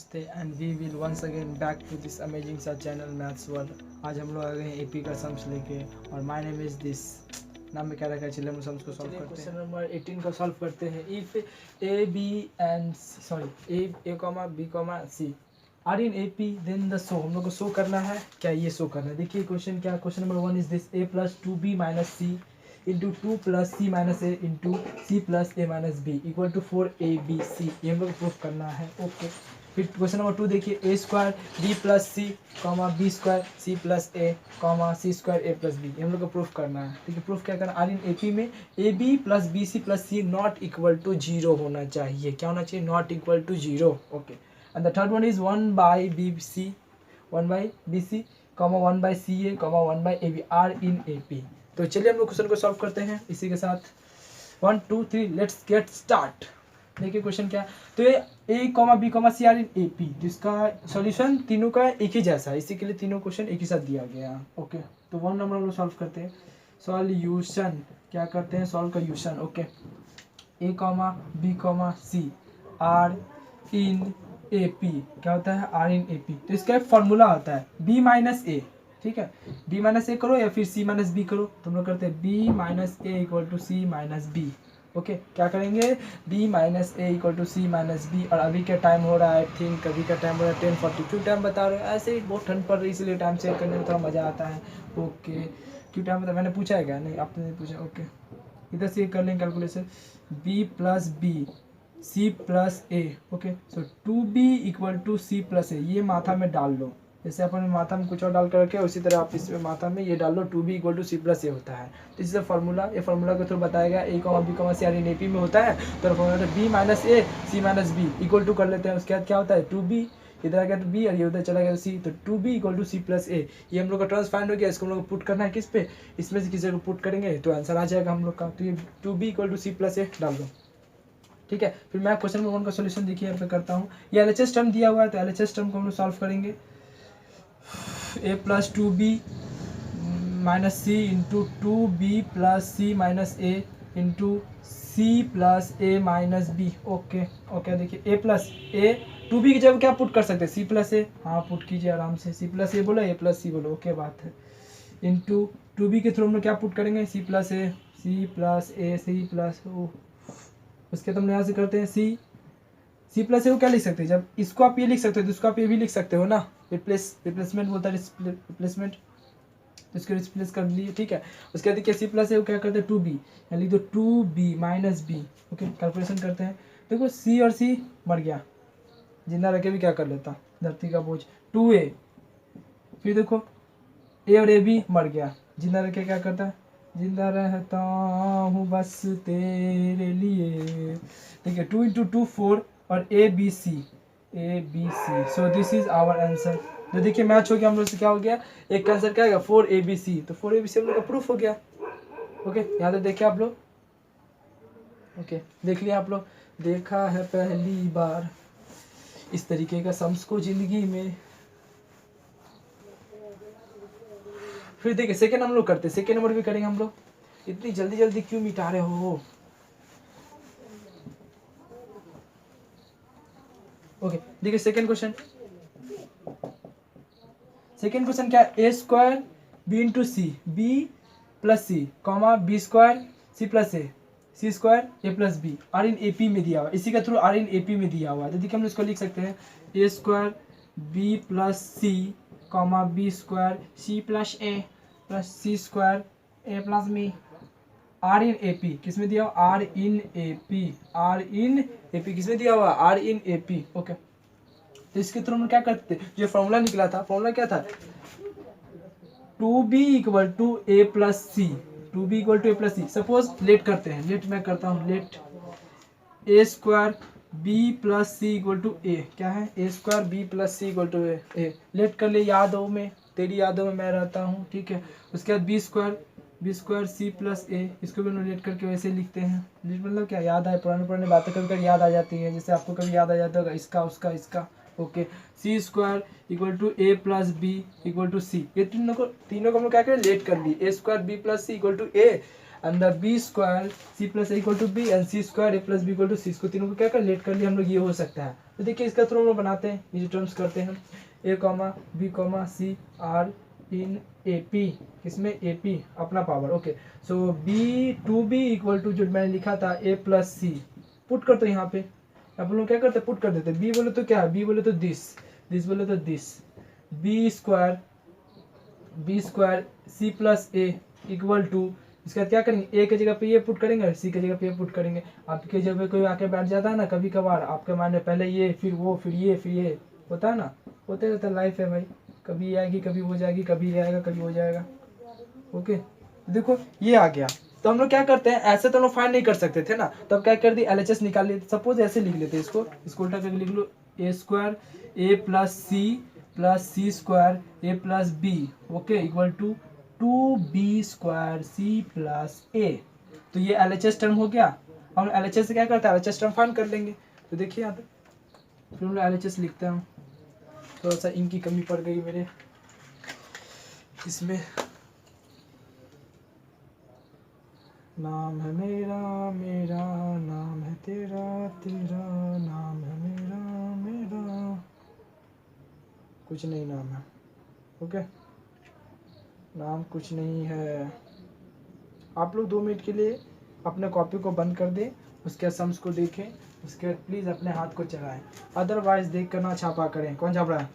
नमस्ते and we will once again back to this amazing सा channel maths world. आज हम लोग आ गए हैं एपी का सम्स लेके और माय नेम इज दिस नाम में क्या रखा है। चलिए हम सम्स को सॉल्व करते हैं। क्वेश्चन नंबर 18 का सॉल्व करते हैं। If A B and A comma B comma C are in AP then the show, हम लोग को शो करना है। क्या ये शो करना है? देखिए क्वेश्चन क्या, question number 1 is this A plus 2b minus C into 2 plus C minus A into C plus A minus B equal to 4abc। ये हम लोग प्रूफ करना है। ओके, फिर क्वेश्चन नंबर 2 देखिए A square B plus C comma B square C plus A comma C square A plus B, ये हम लोग को प्रूफ करना है। ठीक है, प्रूफ क्या करना, आर इन ए पी में A B plus B C plus C not equal to 0 होना चाहिए। क्या होना चाहिए? Not equal to 0। Okay, and the third one is 1/bc comma 1/ca comma 1/ab are in A P. तो चलिए हम लोग क्वेश्चन को सॉल्व करते हैं इसी के साथ। 1 2 3 लेट्स गेट स्टार्ट। देखिए क्वेश्चन क्या है, तो ये A comma B comma C are in A P, जिसका सॉल्यूशन तीनों का एक ही जैसा है, इसी के लिए तीनों क्वेश्चन एक ही साथ दिया गया है। ओके, तो 1 नंबर हम लोग सॉल्व करते हैं। सॉल्यूशन क्या करते हैं, सॉल्व का यूशन। Okay, A comma B comma C are in A P क्या होता है, आर इन ए पी। तो इसका एक फॉर्मूला होता है बी माइनस ए। ठीक है, बी माइनस ए करो या फिर सी माइनस बी करो, तो हम लोग करते हैं B minus A equal to C minus B. Okay, क्या करेंगे, B minus A equal to C minus B. और अभी का टाइम हो रहा है, आई थिंक अभी का टाइम हो रहा है 10:42 टाइम बता रहे हो। ऐसे ही बहुत ठंड पड़ रही है इसलिए टाइम चेक करने में थोड़ा मज़ा आता है। ओके, क्यों टाइम बता, मैंने पूछा है क्या? नहीं, आपने नहीं पूछा। ओके, इधर से कर लेंगे calculation, B plus B C plus A. Okay, so 2b equal to C plus A, ये माथा में डाल लो। जैसे अपन माथा में कुछ और डाल कर रखे उसी तरह आप इसमें माथा में ये डाल लो, 2b equal to C plus A होता है। तो इससे फार्मूला, ये फार्मूला के थ्रू बताया गया A comma B comma C are in A P में होता है। तो formula B minus A C minus B equal to कर लेते हैं। उसके बाद क्या होता है, 2b इधर आ गया तो b और ये उधर चला गया तो c, तो 2b equal to C plus A. ये हम लोग का ट्रांस फाइंड हो गया। इसको हम लोग को पुट करना है किस पे, इसमें से किसी जगह पुट करेंगे तो आंसर आ जाएगा हम लोग का। तो ये 2b equal to C plus A डाल दो। ठीक है, फिर मैं क्वेश्चन नंबर 1 का सॉल्यूशन देखिए यहाँ पे करता हूँ। ये एलएचएस टर्म दिया हुआ है, तो एलएचएस टर्म को हम लोग सॉल्व करेंगे। ए plus 2b minus C into 2b plus C minus A into C plus A minus B. Okay okay, देखिए ए प्लस ए 2b की जगह क्या पुट कर सकते हैं, सी प्लस ए। हाँ, पुट कीजिए आराम से, सी प्लस ए बोलो, ए प्लस सी बोलो। ओके, बात है। इंटू 2b के थ्रू हम लोग क्या पुट करेंगे, सी plus A C plus A C plus O. उसके तो हम यहाँ से करते हैं सी प्लस ए को क्या लिख सकते हैं, जब इसको आप ये लिख सकते हो तो इसको आप ये भी लिख सकते हो ना। रिप्लेसमेंट बोलता है, रिप्लेसमेंट, तो इसको रिप्लेस कर लिए। ठीक है, उसके बाद देखिए सी प्लस ए को क्या करते हैं 2b, यहाँ लिख दो 2b minus B. Okay, calculation करते हैं। देखो सी और सी मर गया, जिंदा रह के भी क्या कर लेता, धरती का बोझ। 2a, फिर देखो ए और ए भी मर गया, जिंदा रह के क्या करता है, जिंदा रहता हूँ बस तेरे लिए। ठीक है, 2 इंटू 2 4 और A B C. So this is our answer. तो देखिए मैच हो गया हम लोग से, क्या हो गया, एक का आंसर क्या आएगा 4abc। तो 4abc हम लोग का प्रूफ हो गया। ओके, यहाँ तो देखिए आप लोग, ओके देख लिया आप लोग, देखा है पहली बार इस तरीके का सम्स को जिंदगी में। फिर देखिए सेकेंड हम लोग करते, सेकेंड नंबर भी करेंगे हम लोग। इतनी जल्दी जल्दी क्यों मिटा रहे हो? ओके, देखिए सेकेंड क्वेश्चन। सेकेंड क्वेश्चन क्या है, A square B into C B plus C comma B square C plus A C square A plus B are in A P में दिया हुआ है। इसी का through are in A P में दिया हुआ है। तो देखिए हम इसको लिख सकते हैं A square B plus C comma B square C plus C square A plus B are in A P किस में दिया हुआ, आर इन ए पी किस में दिया हुआ, are in A P. Okay, तो इसके थ्रू हम क्या करते, जो फॉर्मूला निकला था, फॉर्मूला क्या था, 2b equal to A plus C, 2b equal to A plus C. Suppose let करते हैं, लेट मैं करता हूँ, let A square B plus C equal to A, क्या है, A square B plus C equal to A. Let कर ले, यादों में, तेरी यादों में मैं रहता हूँ। ठीक है, उसके बाद बी स्क्वायर सी प्लस ए, इसको भी लेट करके वैसे लिखते हैं। लेट मतलब क्या, याद आए, पुरानी बातें कभी कभी याद आ जाती है, जैसे आपको कभी याद आ जाता होगा इसका उसका इसका। Okay, C square equal to A plus B equal to C, ये तीनों को हम लोग क्या करें, लेट कर ली। A square B plus C equal to A, and the B square C plus A equal to B and C square A plus B equal to C. इसको तीनों को क्या कर लेट कर लिया हम लोग, ये हो सकता है। तो देखिए इसका थ्रू हम लोग बनाते हैं, ये जो टर्म्स करते हैं A comma B comma C are in A P, किसमें ए पी अपना power. Okay so B two B equal to जो मैंने लिखा था ए प्लस सी, पुट करते हैं यहाँ पे। आप लोग क्या करते पुट कर देते, बी बोले तो क्या है, बी बोले तो दिस, दिस बोले तो this, B square C plus A equal to, इसका क्या करेंगे, ए की जगह पे ये पुट करेंगे, सी की जगह पे ये पुट करेंगे। आपके जगह पे कोई आके बैठ जाता है ना कभी कभार, आपके माइंड में पहले ये फिर वो फिर ये फिर ये होता है ना, होते रहता है, लाइफ है भाई, कभी ये आएगी कभी हो जाएगी, कभी ये आएगा कभी हो जाएगा। ओके देखो ये आ गया, तो हम लोग क्या करते हैं, ऐसे तो हम लोग फाइंड नहीं कर सकते थे ना, तब क्या कर दी एलएचएस निकाल लेते। सपोज ऐसे लिख लेते इसको उल्टा करके लिख लो, A square A plus C square A plus B, okay equal to 2b square C plus A. तो ये एलएचएस टर्म हो गया। हम एलएचएस से क्या करते हैं, एलएचएस टर्म फाइंड कर लेंगे। तो देखिए यहाँ पे फिर हम लोग एलएचएस लिखते हैं। थोड़ा सा इंक की कमी पड़ गई मेरे इसमें। नाम है मेरा मेरा नाम है तेरा तेरा नाम है मेरा मेरा, कुछ नहीं नाम है। ओके नाम कुछ नहीं है। आप लोग 2 मिनट के लिए अपने कॉपी को बंद कर दें, उसके सम्स को देखें, उसके बाद प्लीज़ अपने हाथ को चलाएं, अदरवाइज देख कर ना छापा करें। कौन छाप रहा है,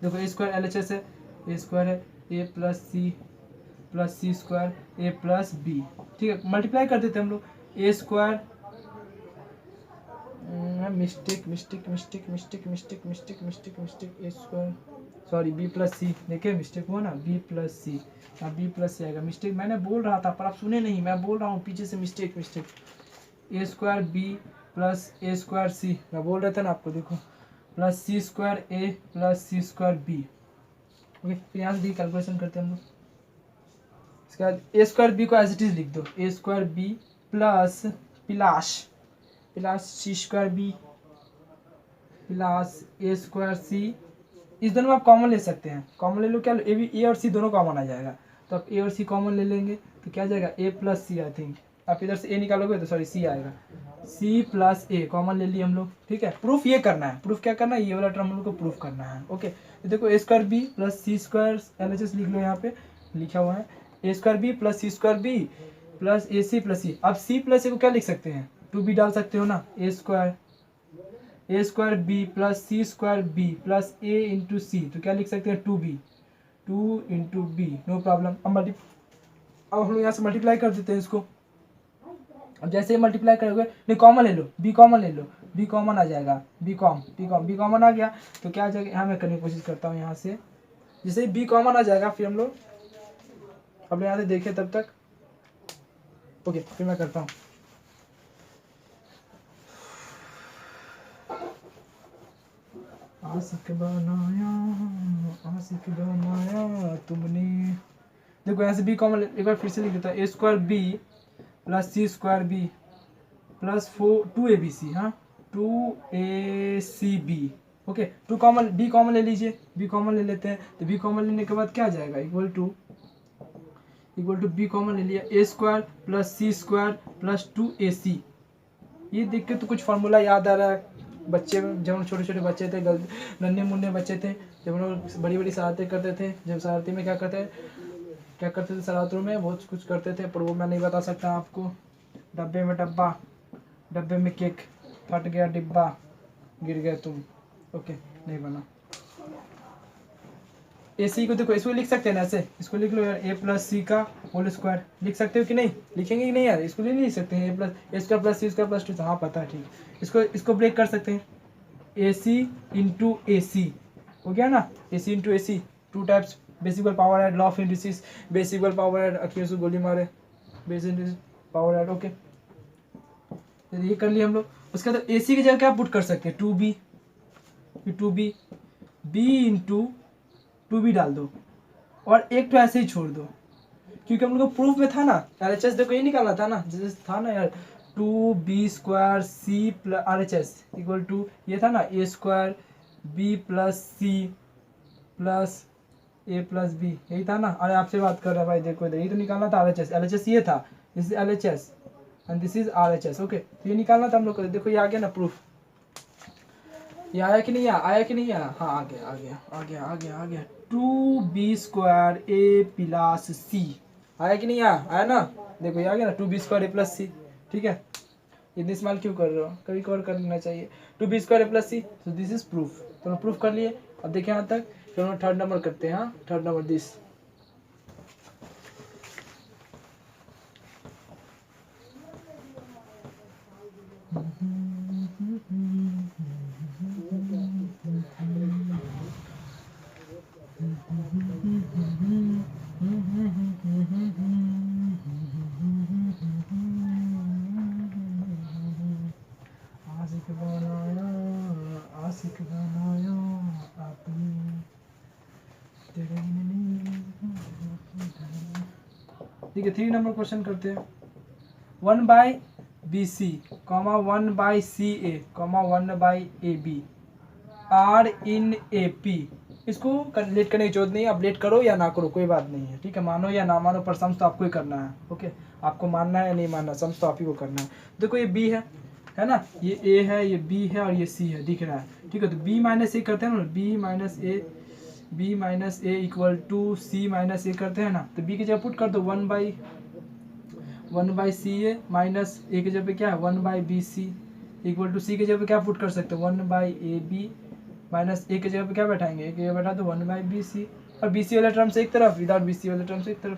देखो ए स्क्वायर एल एच एस है, ए स्क्वायर है ए plus C square A plus B, ठीक है मल्टीप्लाई कर देते हैं हम लोग। ए स्क्वायर मिस्टेक ए स्क्वायर सॉरी बी प्लस सी, देखिए मिस्टेक हुआ ना, बी प्लस सी, यहाँ बी प्लस सी आएगा। मिस्टेक मैंने बोल रहा था पर आप सुने नहीं, मैं बोल रहा हूँ पीछे से मिस्टेक ए स्क्वायर बी प्लस ए स्क्वायर सी, मैं बोल रहा था ना आपको, देखो plus C square A plus C square B. Okay फिर यहाँ से कैलकुलेशन करते हैं हम लोग। इसके बाद ए स्क्वायर बी को एज इट इज लिख दो, ए square B plus plus C square B plus ए स्क्वायर सी। इस दोनों में आप कॉमन ले सकते हैं, कॉमन ले लो, क्या ए और सी दोनों कॉमन आ जाएगा, तो आप ए और सी कॉमन ले लेंगे तो क्या जाएगा ए प्लस सी। आई थिंक आप इधर से ए निकालोगे तो सॉरी सी आएगा, सी प्लस ए कॉमन ले लिए हम लोग। ठीक है प्रूफ ये करना है, प्रूफ क्या करना है, ये वाला टर्म हम लोग को प्रूफ करना है। ओके तो देखो ए square B plus C square LHS लिख लो, यहाँ पे लिखा हुआ है A square B plus C square B plus A C plus सी। अब सी प्लस ए को क्या लिख सकते हैं, 2b डाल सकते हो ना, A square B plus C square B plus A into सी, तो क्या लिख सकते हैं 2b 2 into B, no problem. अब हम लोग यहाँ से मल्टीप्लाई कर देते हैं इसको। अब जैसे ही मल्टीप्लाई करोगे, नहीं कॉमन ले लो, बी कॉमन ले लो, बी कॉमन आ जाएगा, बी कॉमन आ गया तो क्या आ जाएगा, यहाँ मैं करने की कोशिश करता हूँ। यहाँ से जैसे ही बी कॉमन आ जाएगा फिर हम लोग अब यहाँ से देखें तब तक। ओके फिर मैं करता हूँ। आशिक बनाया तुमने, देखो यहाँ से बी कॉमन एक बार फिर से लिख देता है, A square B plus C square B plus 2ab, हाँ 2ac B. Okay two common B common ले लीजिए, बी कॉमन ले लेते हैं, तो बी कॉमन लेने के बाद क्या आ जाएगा, इक्वल टू बी कॉमन ले लिया, ए square plus C square plus 2ac। ये देख के तो कुछ फार्मूला याद आ रहा है, बच्चे जब हम छोटे बच्चे थे, नन्हे मुन्ने बच्चे थे, जब हम लोग बड़ी शरारतें करते थे, जब शरारती में क्या करते थे शरारतों में बहुत कुछ करते थे, पर वो मैं नहीं बता सकता आपको। डब्बे में डब्बा, डब्बे में केक, फट गया डिब्बा, गिर गए तुम। ओके नहीं बना। ए सी को देखो, इसको लिख सकते हैं ना ऐसे, इसको लिख लो यार, ए प्लस सी का होल स्क्वायर लिख सकते हो कि नहीं, लिखेंगे कि नहीं यार, इसको नहीं लिख सकते हैं, A square plus C square plus 2, हाँ पता है ठीक। इसको ब्रेक कर सकते हैं, ए सी इंटू ए सी हो गया ना, A C into A C, 2 types basic power add, law of indices, basic power add, अखियों से गोली मारे, बेसिक पावर ऐड। ओके ये कर लिया हम लोग। उसके बाद ए सी की जगह क्या पुट कर सकते हैं, 2b बी इंटू 2b डाल दो, और एक तो ऐसे ही छोड़ दो, क्योंकि हम लोग को प्रूफ में था ना, एलएचएस देखो ये निकालना था ना, जैसे था ना यार 2b square C plus RHS equal to ये था ना, A square B plus C plus A plus B, यही था ना। अरे आपसे बात कर रहा है भाई, देखो इधर, यही तो निकालना था RHS। LHS ये था, this is LHS and this is RHS। Okay, तो ये निकालना था हम लोग को। देखो ये आ गया ना प्रूफ, ये आया कि नहीं आया, आया कि नहीं आया? हाँ आ गया आ गया आ गया आ गया आ गया। 2b² a प्लस c आया कि नहीं आया? आया ना, देखो ये आ गया ना 2b² a प्लस c। ठीक है, इतनी इस्तेमाल क्यों कर रहे हो, कभी कवर कर लेना चाहिए। 2b² a प्लस c, तो दिस इज प्रूफ। तो प्रूफ कर लिए। अब देखिए यहाँ तक, फिर हम थर्ड नंबर करते हैं। हाँ थर्ड नंबर दिस, आशिक बनाया आपने तेरे। ठीक है, 3 नंबर क्वेश्चन करते हैं। 1/BC, 1/CA, 1/AB are in AP। इसको लेट करने की जरूरत नहीं है, आप लेट करो या ना करो कोई बात नहीं है। ठीक है, मानो या ना मानो, पर सम्स तो आपको ही करना है। ओके, आपको मानना है या नहीं मानना, सम्स तो आप ही को करना है। देखो ये B है ना, ये A है, ये B है और ये C है, दिख रहा है। ठीक है, तो B माइनस A करते हैं ना, B minus A equal to C minus A करते हैं ना। तो B की जगह पुट कर दो 1/CA माइनस A की जगह पे क्या है 1/BC इक्वल टू C की जगह पे क्या पुट कर सकते हो 1/AB माइनस A की जगह पे क्या बैठाएंगे, A की जगह बैठा दो 1/BC, और BC वाले टर्म से एक तरफ, विदाउट BC वाले टर्म से एक तरफ।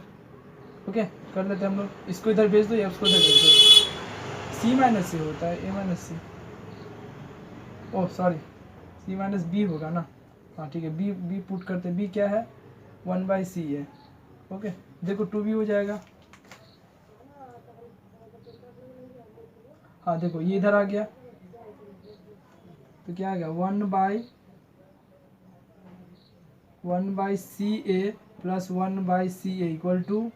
ओके, कर लेते हैं हम लोग। इसको इधर भेज दो या उसको इधर भेज दो। C माइनस A होता है, A minus C, oh sorry C minus B होगा ना। हाँ ठीक है, B पुट करते हैं। B क्या है 1/C है। ओके, देखो 2B हो जाएगा। हाँ देखो ये इधर आ गया, तो क्या आ गया 1/CA plus 1/CA equal to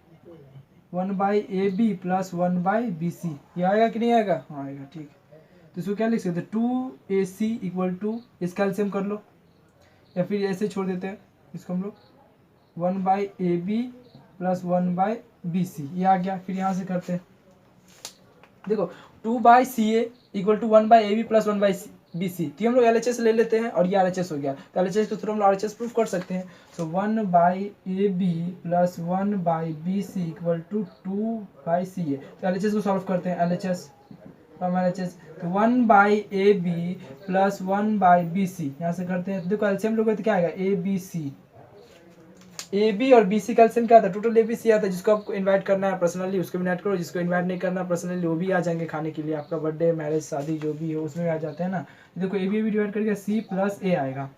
1/AB plus 1/BC। ये आएगा कि नहीं आएगा? हाँ आएगा। ठीक है, तो इसको क्या लिख सकते हैं 2AC इक्वल टू, इसका एलसीएम कर लो या फिर ऐसे छोड़ देते हैं इसको हम लोग 1/AB प्लस 1/BC, ये आ गया। फिर यहाँ से करते हैं, देखो 2/CA equal to 1/AB plus 1/BC, तो हम लोग LHS ले लेते हैं और ये RHS हो गया। तो LHS के थ्रू हम लोग RHS प्रूफ कर सकते हैं। So 1/AB plus 1/BC equal to 2/CA। तो LHS को सॉल्व करते हैं, LHS फ्रॉम LHS, तो 1/AB प्लस 1/BC यहाँ से करते हैं। तो देखो एलसीएम लोगे तो क्या आएगा ABC, AB और BC का एलसीएम क्या आता है, टोटल ABC आता है। जिसको आपको इनवाइट करना है पर्सनली उसको इनवाइट करो, जिसको इनवाइट नहीं करना पर्सनली वो भी आ जाएंगे खाने के लिए। आपका बर्थडे, मैरिज, शादी जो भी हो उसमें आ जाते हैं ना। देखो AB भी डिवाइड करके C प्लस A आएगा,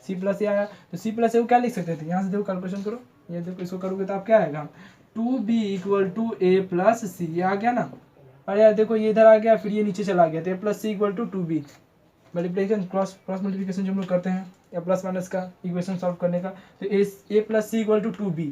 C प्लस A आया। तो C प्लस A को क्या लिख सकते थे, यहाँ से देखो कैलकुलेशन करो, ये देखो इसको करोगे तो आप क्या आएगा 2B equal to A plus C, ये आ गया ना। अरे यार देखो ये इधर आ गया, फिर ये नीचे चला गया, तो A plus C equal to 2B। Multiplication cross multiplication जो हम लोग करते हैं या प्लस माइनस का इक्वेशन सॉल्व करने का, तो A plus C equal to 2B,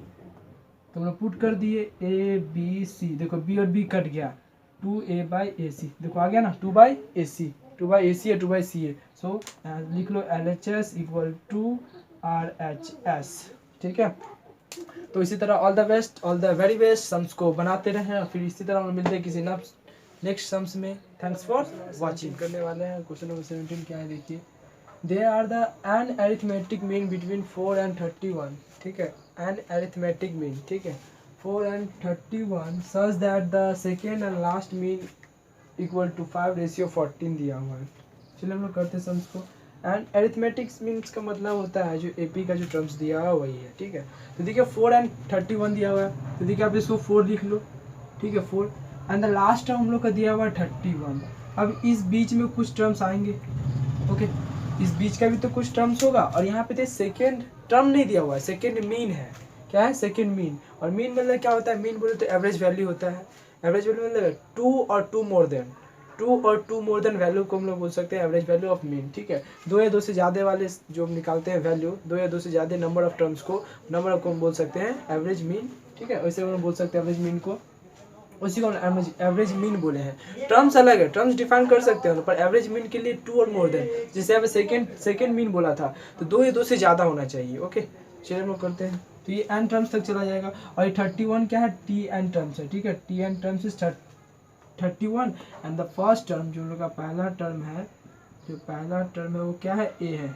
तो हम लोग पुट कर दिए ABC। देखो B और B कट गया, 2A/AC, देखो आ गया ना 2/AC, 2/AC या 2/CA। सो लिख लो LHS इक्वल टू RHS। ठीक है, तो इसी तरह all the best, all the very best, sums को बनाते रहें। फिर इसी तरह हम मिलते हैं किसी नेक्स्ट सम्स में। Thanks for watching. करने वाले हैं क्वेश्चन नंबर 17, क्या है देखिए, they are the N arithmetic mean between 4 and 31। ठीक है, एन अरिथमेटिक मीन, ठीक है 4 and 31 such that the second and last mean equal to 5:14 दिया हुआ है। चलिए हम लोग करते हैं सम्स को। एंड अरिथमेटिक्स मीन्स का मतलब होता है जो AP का जो टर्म्स दिया हुआ वही है। ठीक है, तो देखिए 4 and 31 दिया हुआ है, तो देखिए आप इसको 4 लिख लो। ठीक है 4 एंड द लास्ट टर्म हम लोग का दिया हुआ है 31। अब इस बीच में कुछ टर्म्स आएंगे। ओके, इस बीच का भी तो कुछ टर्म्स होगा, और यहाँ पे सेकेंड टर्म नहीं दिया हुआ है, सेकेंड मीन है। क्या है, सेकेंड मीन। और मीन मतलब क्या होता है, मीन बोले तो एवरेज वैल्यू होता है। एवरेज वैल्यू मतलब 2 और 2 मोर देन वैल्यू को हम लोग बोल सकते हैं एवरेज वैल्यू ऑफ मीन। ठीक है, 2 या 2 से ज़्यादा वाले जो हम निकालते हैं वैल्यू, 2 या 2 से ज़्यादा नंबर ऑफ टर्म्स को हम बोल सकते हैं एवरेज मीन। ठीक है, वैसे हम बोल सकते हैं एवरेज मीन को, उसी को एवरेज मीन बोले हैं। टर्म्स अलग है, टर्म्स डिफाइन कर सकते हैं, पर एवरेज मीन के लिए 2 और मोर देन, जैसे हमें सेकेंड मीन बोला था तो 2 या 2 से ज़्यादा होना चाहिए। ओके, चलिए हम लोग करते हैं। तो ये n टर्म्स तक चला जाएगा और ये 31 क्या है, टी एन टर्म्स है, ठीक है, T N terms is 31 and the first term जो हम लोग का पहला टर्म है, जो पहला टर्म है वो क्या है, ए है,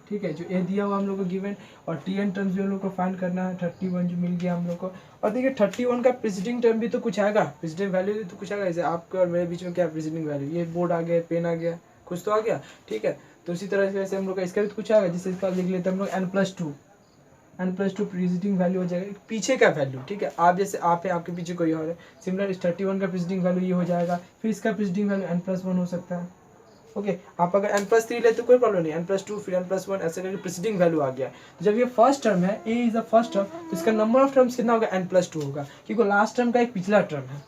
ठीक है, जो ए दिया हुआ हम लोग को गिवन, और टी एन टर्म्स जो हम लोग को फाइंड करना है 31 जो मिल गया हम लोग को। और देखिए 31 का प्रेसिडिंग टर्म भी तो कुछ आएगा, प्रेसिडिंग वैल्यू भी तो कुछ आएगा, जैसे आपके और मेरे बीच में क्या प्रेसिडिंग वैल्यू, ये बोर्ड आ गया, पेन आ गया, कुछ तो आ गया, ठीक है। तो उसी तरह से हम लोग का इसका भी तो कुछ आएगा, जिससे इसका लिख लेते हैं हम लोग n+2 प्रेसिडिंग वैल्यू हो जाएगा पीछे का वैल्यू, ठीक है। आप जैसे आप है, आपके पीछे कोई और है, सिमिलर इस 31 का प्रेसिडिंग वैल्यू ये हो जाएगा, फिर इसका प्रेसिडिंग वैल्यू n+1 हो सकता है, ओके। आप अगर n+3 ले तो कोई प्रॉब्लम नहीं, n+2 फिर n+1 ऐसे करके प्रेसिडिंग वैल्यू आ गया। जब ये फर्स्ट टर्म है, a is the first term, तो इसका नंबर ऑफ टर्म्स कितना होगा, n+2 होगा, क्योंकि लास्ट टर्म का एक पिछला टर्म है,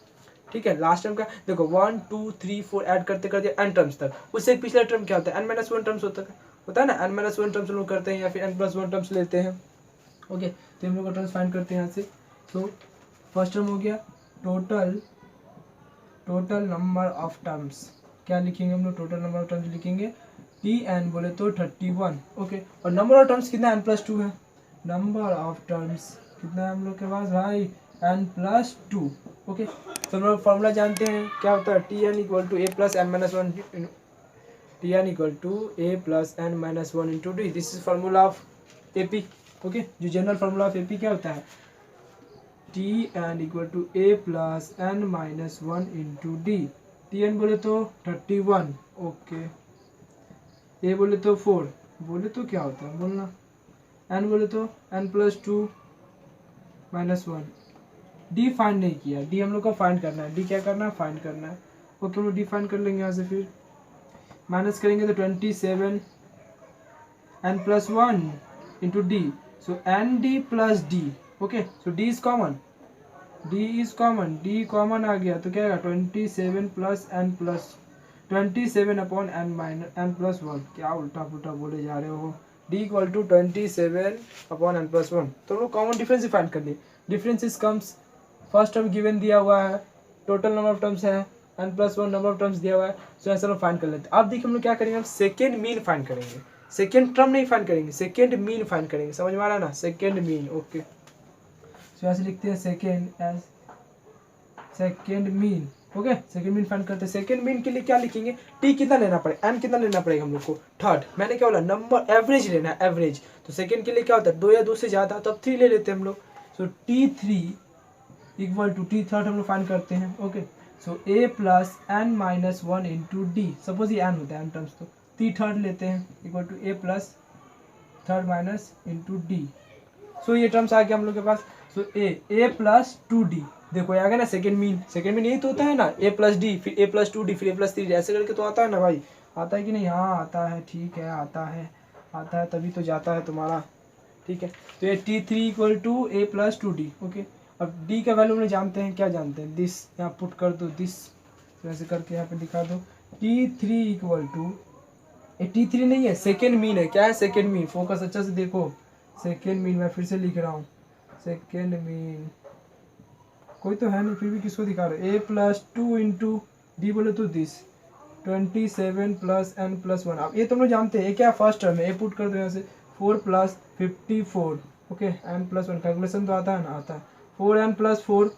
ठीक है। लास्ट टर्म का देखो 1 2 3 4 ऐड करते करते n टर्म्स तक, उससे एक पिछला टर्म क्या होता है, n-1 टर्म्स होता है ना, n-1 टर्म्स लोग करते हैं या फिर n+1 टर्म्स लेते हैं, ओके। तो हम लोग का टर्म्स फाइंड करते हैं यहाँ से। तो फर्स्ट टर्म हो गया टोटल नंबर ऑफ टर्म्स, क्या लिखेंगे हम लोग, टोटल नंबर ऑफ टर्म्स लिखेंगे टी एन बोले तो 31, ओके। और नंबर ऑफ टर्म्स कितना n+2 है, नंबर ऑफ टर्म्स कितना है हम लोग के पास भाई, n+2, ओके। तो हम लोग फॉर्मूला जानते हैं क्या होता है, T N equal to A plus N minus one, T N equal to A plus N minus one into D, this is formula of AP, okay. जो जनरल फार्मूला ऑफ एपी क्या होता है, T N equal to A plus N minus one into D, T N बोले तो 31, okay, ए बोले तो 4, बोले तो क्या होता है बोलना, एन बोले तो n+2 -1, डी फाइंड नहीं किया, डी हम लोग को फाइंड करना है, डी क्या करना है, फाइंड करना है, ओके। हम लोग डी फाइंड कर लेंगे यहाँ से, फिर माइनस करेंगे तो 27 n+1 into D, so N D plus D, okay. So D is common, D common आ गया तो क्या आएगा 27 plus N plus 27 upon N minus n+1, क्या उल्टा पुल्टा बोले जा रहे हो, D equal to 27 upon n+1। तो हम लोग कॉमन डिफरेंस ही फाइंड कर लिए, difference is comes, first term given दिया हुआ है, टोटल नंबर ऑफ टर्म्स है n+1 नंबर ऑफ टर्म्स दिया हुआ है, सो ऐसा हम फाइंड कर लेते हैं। अब देखिए हम लोग क्या करेंगे, हम सेकेंड मीन फाइंड करेंगे, सेकेंड टर्म नहीं फाइंड करेंगे, सेकेंड मीन फाइंड करेंगे, समझ में आ रहा है ना, सेकेंड मीन, ओके। सो ऐसे लिखते हैं second as second mean, okay. Second mean find करते हैं, सेकेंड मीन के लिए क्या लिखेंगे, टी कितना लेना पड़ेगा, एन कितना लेना पड़ेगा हम लोग को, थर्ड, मैंने क्या बोला, नंबर एवरेज लेना है, एवरेज। तो सेकेंड के लिए क्या होता है, 2 या 2 से ज़्यादा, तो अब 3 ले लेते हैं हम लोग। So T3 equal to T third हम लोग फाइंड करते हैं, okay. So A plus N minus one into D, suppose ये एन होता है एन टर्म्स, तो टी थर्ड लेते हैं equal to A plus third minus into D. So ये टर्म्स आ गया हम लोग के पास। सो ए प्लस 2d, देखो ये आ गया ना सेकेंड मीन यही तो होता है ना, a प्लस डी फिर a प्लस 2d फिर a प्लस 3d, ऐसे करके तो आता है ना भाई, आता है कि नहीं, हाँ आता है, ठीक है, आता है तभी तो जाता है तुम्हारा, ठीक है। तो ये T3 equal to A plus 2d, okay. अब d का वैल्यू हम जानते हैं, क्या जानते हैं, दिस, यहाँ पुट कर दो दिस, तो ऐसे करके यहाँ पे दिखा दो, T3 इक्वल टू, T3 नहीं है, सेकेंड मीन है, क्या है, सेकेंड मीन, फोकस अच्छा से देखो, सेकेंड मीन मैं फिर से लिख रहा हूँ, सेकेंड मीन कोई तो है नहीं, फिर भी किसको दिखा रहे, ए प्लस 2 इंटू डी बोले तो दिस 27 प्लस एन प्लस 1। अब ये तुम लोग जानते हैं ये क्या फर्स्ट टर्म है, ए पुट कर दो यहाँ से, 4 plus 54, okay, N plus 1, calculation तो आता है ना, आता है, 4n plus 4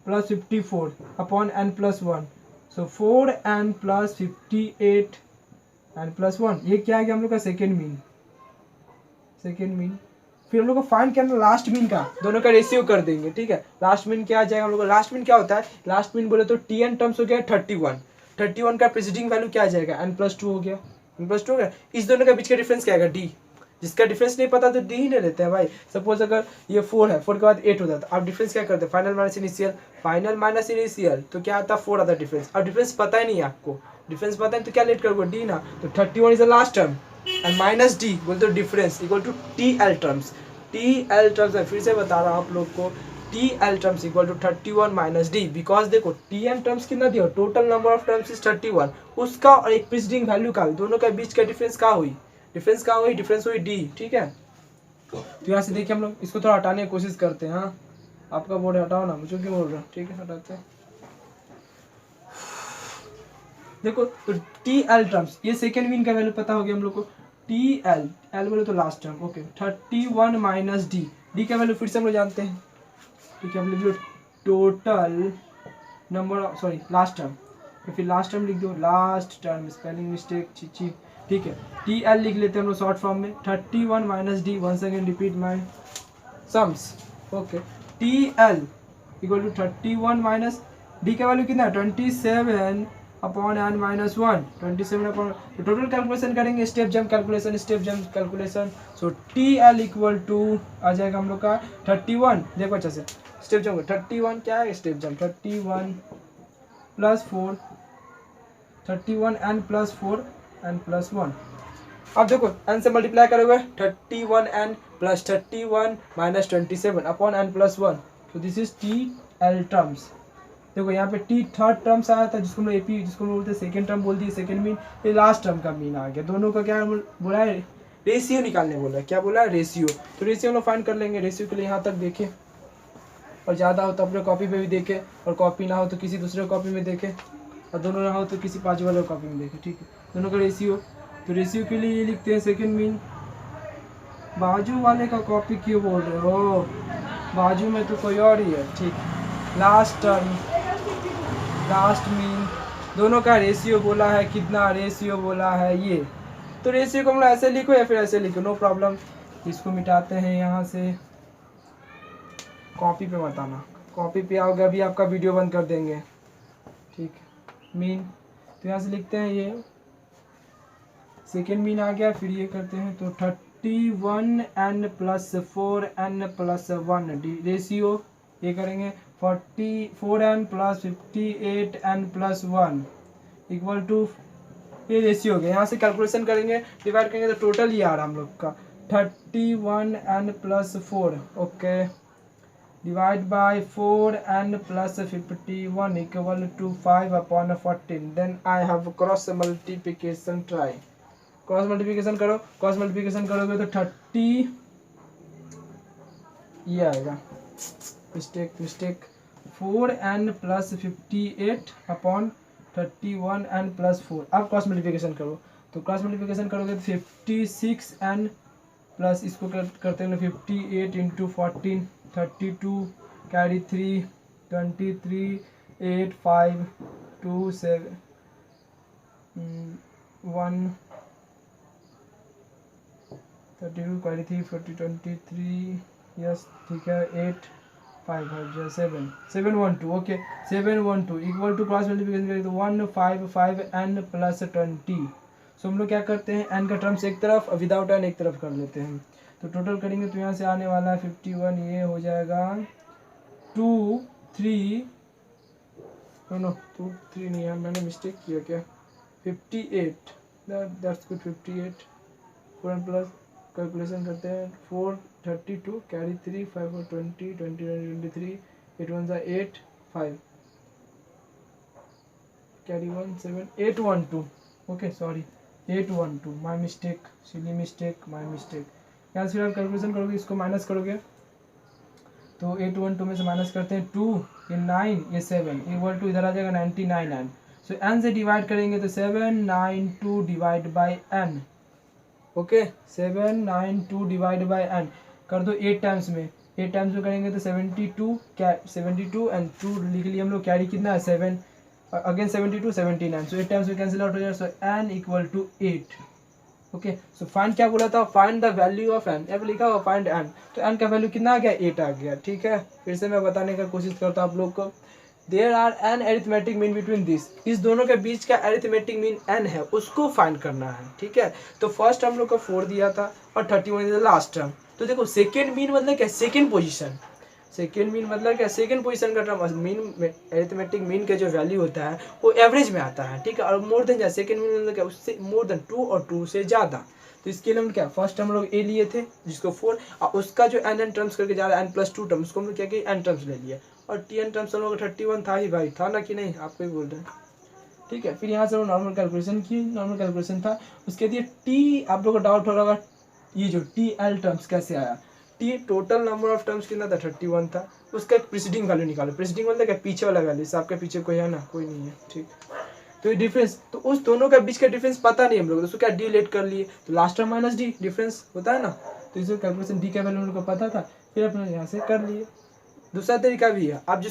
plus 54 upon N plus 1, so 4n plus 58 N plus 1, ये क्या है कि हम लोग का सेकेंड मीन। फिर हम लोग को फाइंड करना लास्ट मीन का, दोनों का रेशियो कर देंगे, ठीक है। लास्ट मीन क्या आ जाएगा हम लोग को, लास्ट मीन क्या होता है, लास्ट मीन बोले तो टी एन टर्म्स हो गया 31 का प्रेसिडिंग वैल्यू क्या आ जाएगा, n+2 हो गया, इस दोनों के बीच का डिफरेंस क्या आएगा, डी, जिसका डिफरेंस नहीं पता तो डी ही नहीं लेते हैं भाई। सपोज अगर ये 4 है, 4 के बाद 8 हो जाता है, अब डिफरेंस क्या करते हैं, फाइनल माइनस इनिशियल, तो क्या आता है 4 आता है डिफरेंस। अब डिफरेंस पता ही नहीं है आपको, डिफरेंस पता है तो क्या लेट करोगे, डी ना, तो 31 is the last term and minus D बोल तो difference equal to T L terms है, फिर से बता रहा हूँ आप लोग को, T L terms equal to 31 minus D, because देखो टी एन टर्म्स कितना दिया, total number of terms is 31, उसका और एक प्रेसिडिंग वैल्यू का, दोनों के बीच का डिफरेंस क्या हुई, डिफरेंस हुई डी, ठीक है। तो यहाँ से देखिए हम लोग इसको थोड़ा हटाने की कोशिश करते हैं, हाँ आपका बोर्ड हटाओ ना, मुझे क्यों बोल रहा, ठीक है हटाते हैं। देखो तो टी एल टर्म्स, ये सेकेंड मीन का वैल्यू पता हो गया हम लोग को, टी एल, एल बोले तो last term, okay 31 minus D, D का वैल्यू फिर से हम लोग जानते हैं, ठीक है, हम लिख दो total number, sorry last term, तो फिर लास्ट टर्म लिख दो, last term, spelling mistake Chichi, ठीक है, टी एल लिख लेते हैं हम लोग शॉर्ट फॉर्म में, 31 minus D, once again repeat my sums, okay, T L equal to 31 minus D का वैल्यू कितना है 27 अपॉन एन माइनस 1, 27 अपॉन, तो टोटल कैलकुलेशन करेंगे, step jump calculation, step jump calculation, so T L equal to आ जाएगा हम लोग का 31, देखो अच्छा से स्टेप जंप 31 क्या है, step jump 31 plus 4, 31 N plus 4 N plus 1, अब देखो एन से मल्टीप्लाई करोगे 31 N plus 31 minus 27 upon N plus 1, तो this is T L terms, देखो यहाँ पे टी थर्ड टर्म्स आया था जिसको हम लोग एपी, जिसको हम लोग बोलते हैं सेकेंड टर्म बोल दिए, सेकेंड मीन, ये लास्ट टर्म का मीन आ गया, दोनों का क्या बोला है, रेशियो निकालने बोला है, क्या बोला है, रेशियो, तो रेशियो हम लोग फाइंड कर लेंगे, रेशियो के लिए यहाँ तक देखें, और ज़्यादा हो तो अपने कॉपी पे भी देखें, और कॉपी ना हो तो किसी दूसरे कॉपी में देखें, और दोनों ना हो तो किसी 5 वाले कॉपी में देखें, ठीक है, दोनों का रेशियो, तो रेशियो के लिए ये लिखते हैं सेकेंड मीन, बाजू वाले का कॉपी क्यों बोल रहे हो, बाजू में तो कोई और ही है, ठीक, लास्ट टर्म, लास्ट मीन, दोनों का रेशियो बोला है, कितना रेशियो बोला है ये, तो रेशियो को हम लोग ऐसे लिखो या फिर ऐसे लिखो, नो प्रॉब्लम, इसको मिटाते हैं यहाँ से, कॉपी पे मत आना, कॉपी पे आओगे अभी आपका वीडियो बंद कर देंगे, ठीक, मीन, तो यहाँ से लिखते हैं ये सेकेंड मीन आ गया, फिर ये करते हैं तो 31 N plus 4 N plus 1 D, ratio ये करेंगे 44 N plus 58 N plus 1 equal to, ये रेशियो हो गया, यहाँ से कैलकुलेशन करेंगे, डिवाइड करेंगे तो टोटल ये आ रहा हम लोग का 31 N plus 4, okay, divide by 4 N plus 51 equal to 5 upon 14, then I have cross multiplication try, cross multiplication करो, क्रॉस मल्टीप्लिकेशन करोगे तो 30, ये आएगा, mistake 4 N plus 58 upon 31 N plus 4, अब क्रॉस मल्टीप्लिकेशन करो, तो क्रॉस मल्टीप्लिकेशन करोगे तो 56 एन प्लस इसको करते हैं 58 इंटू 14, 32 कैरी 3, 23 8 5 2 7 1 32 कैरी 3 40 23, यस ठीक है, 8 5 5 7 712, okay 712 equal to cross multiplication करें तो 155 एन प्लस 20, सो हम लोग क्या करते हैं, एन का टर्म्स एक तरफ, विदाउट एन एक तरफ कर लेते हैं, तो टोटल करेंगे तो यहाँ से आने वाला है 51, ये हो जाएगा 2 3, नो 2 3 नहीं है, मैंने मिस्टेक किया क्या, 58, दैट्स गुड, 58 4 प्लस कैलकुलेशन करते हैं 4 32 carry 3 5 4 20 23 8 1 8 5 carry 1 7 812, okay sorry 812, my mistake, silly mistake, my mistake, यहाँ से फिर आप कैलकुलेशन करोगे, इसको माइनस करोगे तो 812 में से माइनस करते हैं 2, ये 9, ये 7 इक्वल टू इधर आ जाएगा 99 एन, सो एन से डिवाइड करेंगे तो 792 divide by N, okay 792 divide by N कर दो 8 टाइम्स में, 8 टाइम्स में करेंगे तो 72 एंड 2 लिख लिए हम लोग, कैरी कितना है 7, अगेन 72 79, सो 8 टाइम्स में कैंसिल आउट हो जाएगा, so N equal to 8, okay, so find क्या बोला था, find the value of N, अब लिखा हुआ फाइंड एन, तो एन का वैल्यू कितना आ गया 8 आ गया, ठीक है, फिर से मैं बताने का कोशिश करता हूँ आप लोग को, there are an arithmetic mean between this, इस दोनों के बीच का एरिथमेटिक मीन एन है, उसको फाइंड करना है, ठीक है, तो फर्स्ट हम लोग का 4 दिया था और 31 लास्ट टर्म, तो देखो सेकेंड मीन मतलब क्या, सेकेंड पोजीशन, सेकेंड मीन मतलब क्या, सेकेंड पोजीशन का टर्म, मीन एरिथमेटिक मीन का जो वैल्यू होता है वो एवरेज में आता है, ठीक है, और मोर देन, सेकेंड मीन मतलब क्या, उससे मोर देन 2 और 2 से ज़्यादा, तो इसके लिए हम क्या, फर्स्ट हम लोग ए लिए थे जिसको 4, और उसका जो एन टर्म्स करके जा रहा है n+2 टर्म, उसको हम लोग क्या किया, एन टर्म्स ले लिया, और टी एन टर्म्स हम लोग 31 था ही भाई, था ना कि नहीं, आपको ही बोल रहे हैं, ठीक है, फिर यहाँ से नॉर्मल कैलकुलेशन की, नॉर्मल कैलकुलेशन था, उसके लिए टी, आप लोग को डाउट हो रहा होगा ये जो टी एल टर्म्स कैसे आया, T total number of terms कितना था 31 था, उसका एक प्रीसीडिंग वैल्यू निकालो, प्रीसीडिंग मतलब क्या, पीछे वाला वैल्यू, आपके पीछे कोई है ना, कोई नहीं है, ठीक, तो ये डिफरेंस, तो उस दोनों का बीच का डिफरेंस पता नहीं हम लोग, तो उसको क्या डी लेट कर लिए, तो last term minus D difference होता है ना, तो इसमें कैलकुलेशन डी का वैल्यू उनको पता था, फिर अपने यहाँ से कर लिए। दूसरा तरीका भी है, आप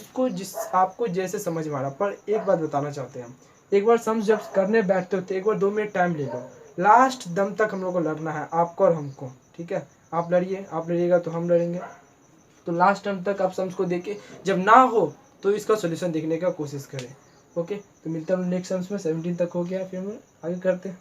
आपको जैसे समझ में आ रहा, पर एक बात बताना चाहते हैं हम, एक बार सम्स जब करने बैठते हो तो एक बार 2 मिनट टाइम ले लो, लास्ट दम तक हम लोग को लड़ना है, आपको और हमको, ठीक है। आप लड़िए, आप लड़िएगा तो हम लड़ेंगे, तो लास्ट टाइम तक आप सम्स को देखे, जब ना हो तो इसका सोल्यूशन देखने का कोशिश करें। ओके, तो मिलता हूँ नेक्स्ट सम्स में। 17 तक हो गया, फिर हम आगे करते हैं।